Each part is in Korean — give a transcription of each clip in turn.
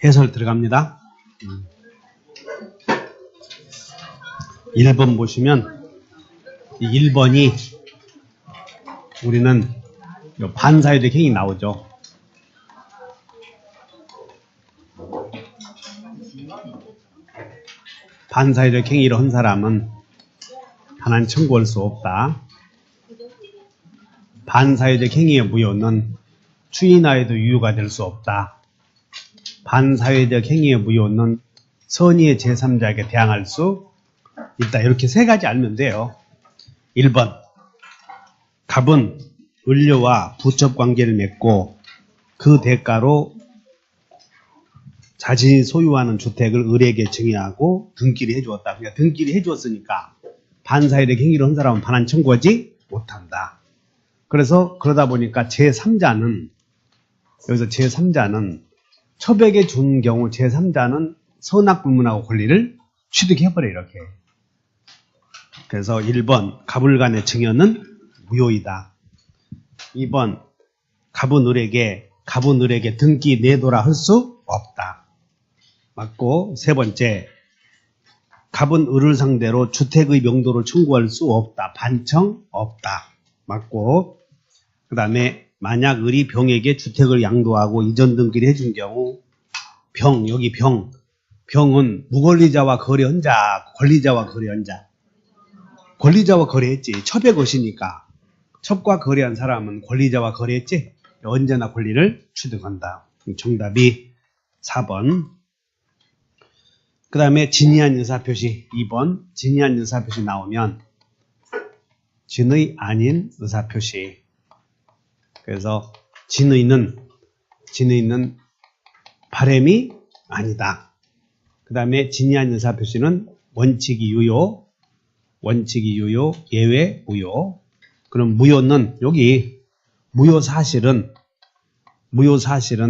해설 들어갑니다. 1번 보시면 이 1번이 우리는 반사회적 행위 나오죠. 반사회적 행위를 한 사람은 반환 청구할 수 없다. 반사회적 행위의 무효는 추인하에도 유효가 될 수 없다. 반사회적 행위의 무효는 선의의 제3자에게 대항할 수 있다. 이렇게 세 가지 알면 돼요. 1번, 갑은 을료와 부첩 관계를 맺고 그 대가로 자신이 소유하는 주택을 을에게 증여하고 등기를 해주었다. 그러니까 등기를 해주었으니까 반사회적 행위를 한 사람은 반환 청구하지 못한다. 그래서 그러다 보니까 제3자는 여기서 제3자는 처백에 준 경우 제3자는 선악불문하고 권리를 취득해버려요. 이렇게. 그래서 1번 갑을 간의 증여는 무효이다. 2번 갑은 을에게 등기 내도라 할 수 없다. 맞고, 세 번째 갑은 을을 상대로 주택의 명도를 청구할 수 없다. 반청 없다. 맞고, 그 다음에 만약 을이 병에게 주택을 양도하고 이전 등기를 해준 경우 여기 병은 무권리자와 거래한 자, 권리자와 거래한 자. 권리자와 거래했지. 첩의 것이니까 첩과 거래한 사람은 권리자와 거래했지. 언제나 권리를 취득한다. 정답이 4번. 그 다음에 진의한 의사표시 2번. 진의한 의사표시 나오면 진의 아닌 의사표시. 그래서 진의는 바람이 아니다. 그 다음에 진의한 의사표시는 원칙이 유효, 예외 무효. 그럼 무효는 여기 무효사실은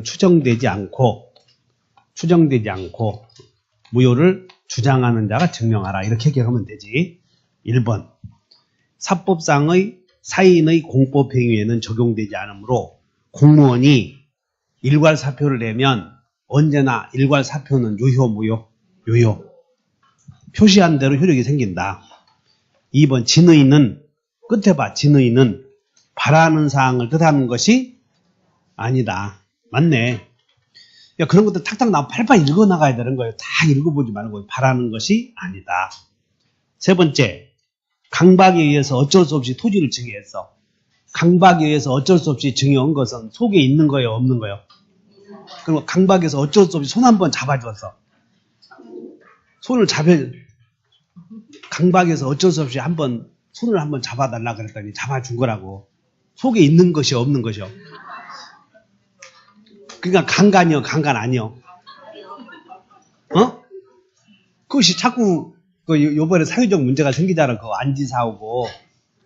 추정되지 않고 무효를 주장하는 자가 증명하라. 이렇게 기억하면 되지. 1번. 사법상의 사인의 공법행위에는 적용되지 않으므로 공무원이 일괄사표를 내면 언제나 일괄사표는 유효, 무효? 유효. 표시한 대로 효력이 생긴다. 2번. 진의는 끝에 봐. 진의는 바라는 사항을 뜻하는 것이 아니다. 맞네. 야, 그런 것들 탁탁 나와 팔팔 읽어나가야 되는 거예요. 다 읽어보지 말고 바라는 것이 아니다. 세 번째. 강박에 의해서 어쩔 수 없이 토지를 증여했어. 강박에 의해서 어쩔 수 없이 증여한 것은 속에 있는 거예요, 없는 거예요? 그리고 강박에서 어쩔 수 없이 손 한번 잡아줬어. 강박에서 어쩔 수 없이 손을 한번 잡아달라 그랬더니 잡아준 거라고. 속에 있는 것이 없는 것이요. 그러니까 강간이요, 강간 아니요. 그것이 자꾸 요번에 사회적 문제가 생기잖아. 그 안지사하고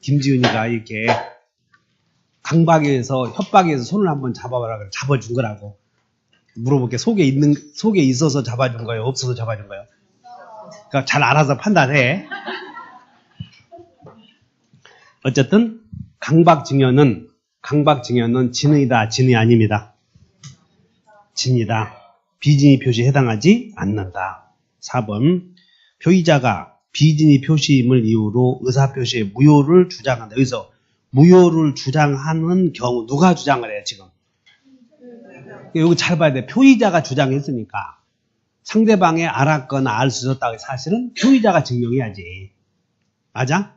김지은이가 이렇게 강박에서 협박에서 손을 한번 잡아봐라 그래. 잡아준 거라고. 물어볼게. 속에 있어서 잡아준 거예요, 없어서 잡아준 거예요? 그러니까 잘 알아서 판단해. 어쨌든 강박 증여는 진의다, 진의 아닙니다. 진이다. 비진의 표시에 해당하지 않는다. 4번. 표의자가 비진의 표시임을 이유로 의사표시의 무효를 주장한다. 여기서 무효를 주장하는 경우 누가 주장을 해요, 지금? 여기 잘 봐야 돼. 표의자가 주장했으니까 상대방이 알았거나 알 수 있었다고 사실은 표의자가 증명해야지. 맞아?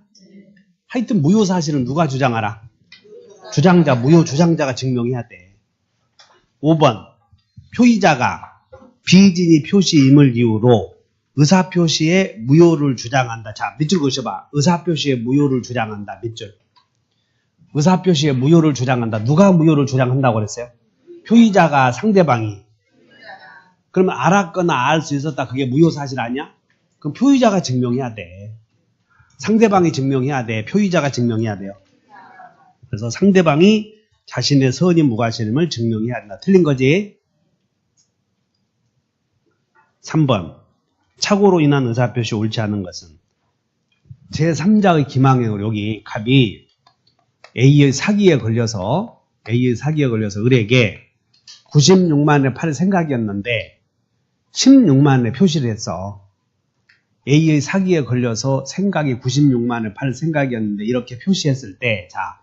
하여튼 무효 사실은 누가 주장하라? 주장자, 무효 주장자가 증명해야 돼. 5번. 표의자가 비진의 표시임을 이유로 의사표시의 무효를 주장한다. 자, 밑줄 그으셔봐. 의사표시의 무효를 주장한다. 밑줄. 의사표시의 무효를 주장한다. 누가 무효를 주장한다고 그랬어요? 표의자가, 상대방이. 그러면 알았거나 알 수 있었다. 그게 무효 사실 아니야? 그럼 표의자가 증명해야 돼. 상대방이 증명해야 돼. 표의자가 증명해야 돼요. 그래서 상대방이 자신의 선의 무과실임을 증명해야 된다. 틀린 거지? 3번. 착오로 인한 의사표시 옳지 않은 것은 제3자의 기망행으로 여기 갑이 A의 사기에 걸려서 을에게 96만에 팔 생각이었는데 16만에 표시를 했어. A의 사기에 걸려서 생각이 96만에 팔 생각이었는데 이렇게 표시했을 때, 자,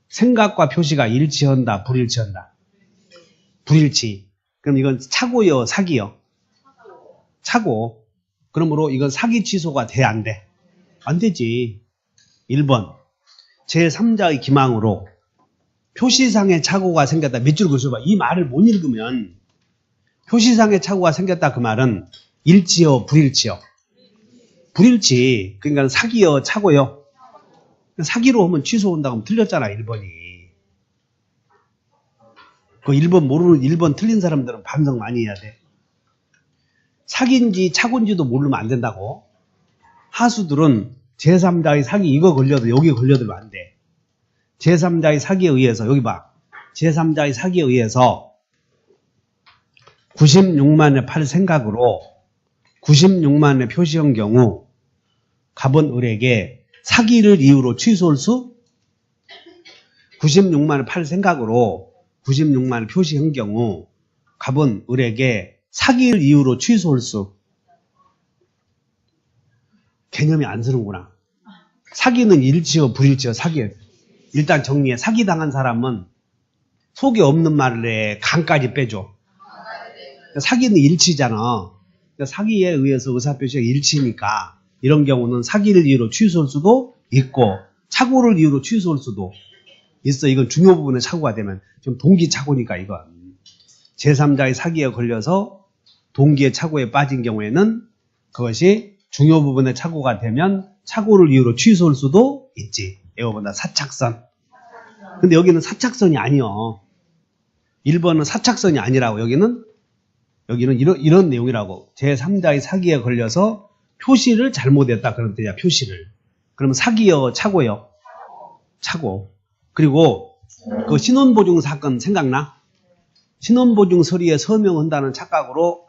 생각과 표시가 일치한다, 불일치한다? 불일치. 그럼 이건 차고요, 사기요? 차고. 그러므로 이건 사기 취소가 돼, 안 돼? 안 되지. 1번. 제3자의 기망으로 표시상의 착오가 생겼다. 밑줄 그어봐. 이 말을 못 읽으면 표시상의 착오가 생겼다 그 말은 일치요, 불일치요? 불일치. 그러니까 사기요, 착오요? 사기로 하면 취소 온다고 하면 틀렸잖아, 1번이. 그 1번 모르는, 1번 틀린 사람들은 반성 많이 해야 돼. 사기인지 착오인지도 모르면 안 된다고. 하수들은 제3자의 사기 이거 걸려도 여기 걸려도 안 돼. 제3자의 사기에 의해서, 여기 봐. 제3자의 사기에 의해서 96만에 팔 생각으로 96만에 표시한 경우 갑은 을에게 사기를 이유로 취소할 수? 96만에 팔 생각으로 96만을 표시한 경우 갑은 을에게 사기를 이유로 취소할 수? 개념이 안 서는구나. 사기는 일치요, 불일치요, 사기예요. 일단 정리해. 사기당한 사람은 속에 없는 말에 간까지 빼줘. 사기는 일치잖아. 사기에 의해서 의사표시가 일치니까 이런 경우는 사기를 이유로 취소할 수도 있고 착오를 이유로 취소할 수도 있어. 이건 중요 부분에 착오가 되면 좀 동기 착오니까 이건. 제3자의 사기에 걸려서 동기의 착오에 빠진 경우에는 그것이 중요 부분에 착오가 되면 착오를 이유로 취소할 수도 있지. 이거보다 사착선. 근데 여기는 사착선이 아니요. 1번은 사착선이 아니라고. 여기는 이런 내용이라고. 제3자의 사기에 걸려서 표시를 잘못했다. 그런 뜻이야, 표시를. 그러면 사기요, 착오요? 착오. 그리고 그 신원보증 사건 생각나? 신원보증 서류에 서명한다는 착각으로,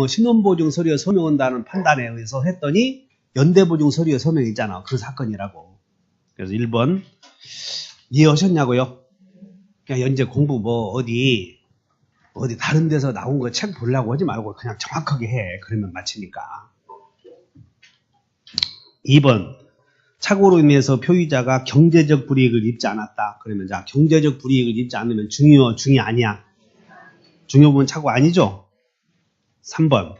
신원보증 서류에 서명한다는 판단에 의해서 했더니 연대보증 서류에 서명했잖아. 그 사건이라고. 그래서 1번. 이해하셨냐고요? 그냥 현재 공부 어디 다른 데서 나온 거 책 보려고 하지 말고 그냥 정확하게 해. 그러면 맞히니까. 2번. 착오로 인해서 표의자가 경제적 불이익을 입지 않았다. 그러면 자, 경제적 불이익을 입지 않으면 중요, 중이 아니야. 중요 부분 착오 아니죠? 3번.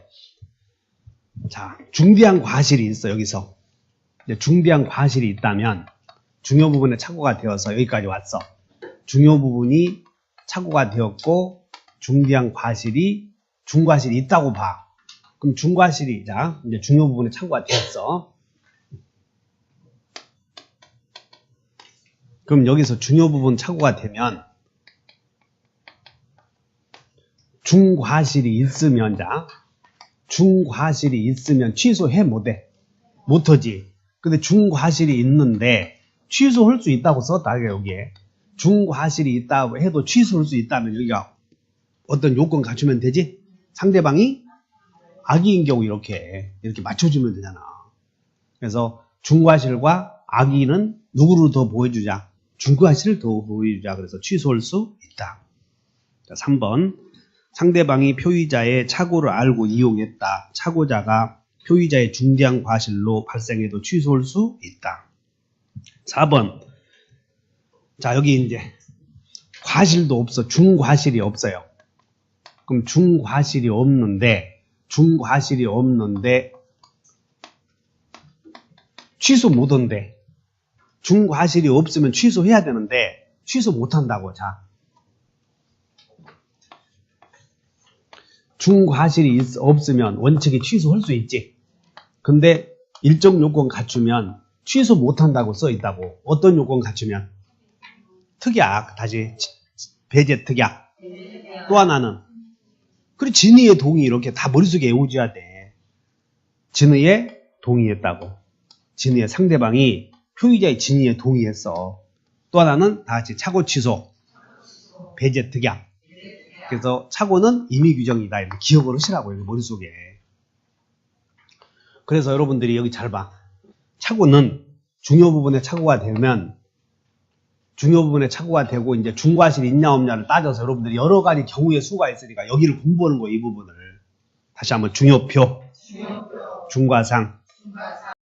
자, 중대한 과실이 있어, 여기서. 중대한 과실이 있다면 중요 부분에 착오가 되어서 여기까지 왔어. 중요 부분이 착오가 되었고 중대한 과실이 중과실이 있다고 봐. 그럼 중과실이 자 이제 중요 부분에 착오가 되었어. 그럼 여기서 중요 부분 착오가 되면 중과실이 있으면 자 중과실이 있으면 취소해 못해? 못하지. 근데 중과실이 있는데 취소할 수 있다고 썼다 여기에. 중과실이 있다고 해도 취소할 수 있다면 여기가 어떤 요건 갖추면 되지? 상대방이 악의인 경우 이렇게 맞춰주면 되잖아. 그래서 중과실과 악의는 누구를 더 보여주자? 중과실을 더 보여주자. 그래서 취소할 수 있다. 자, 3번. 상대방이 표의자의 착오를 알고 이용했다. 착오자가 표의자의 중대한 과실로 발생해도 취소할 수 있다. 4번. 자, 여기 이제 과실도 없어. 중과실이 없어요. 그럼 중과실이 없는데 취소 못한대. 중과실이 없으면 취소해야 되는데 취소 못한다고. 자, 중과실이 없으면 원칙이 취소할 수 있지. 근데 일정 요건 갖추면 취소 못한다고 써있다고. 어떤 요건 갖추면? 특약, 다시 배제 특약. 또 하나는 그리고 진의의 동의 이렇게 다 머릿속에 외워줘야 돼. 진의에 동의했다고. 진의의 상대방이 표의자의 진의에 동의했어. 또 하나는 다 같이 착오 취소, 배제 특약. 그래서 착오는 임의 규정이다. 이렇게 기억을 하시라고 여기 머릿속에. 그래서 여러분들이 여기 잘 봐. 착오는 중요 부분에 착오가 되면 중요 부분에 착오가 되고 이제 중과실이 있냐 없냐를 따져서 여러분들이 여러 가지 경우의 수가 있으니까 여기를 공부하는 거예요. 이 부분을. 다시 한번 중요표, 중과상.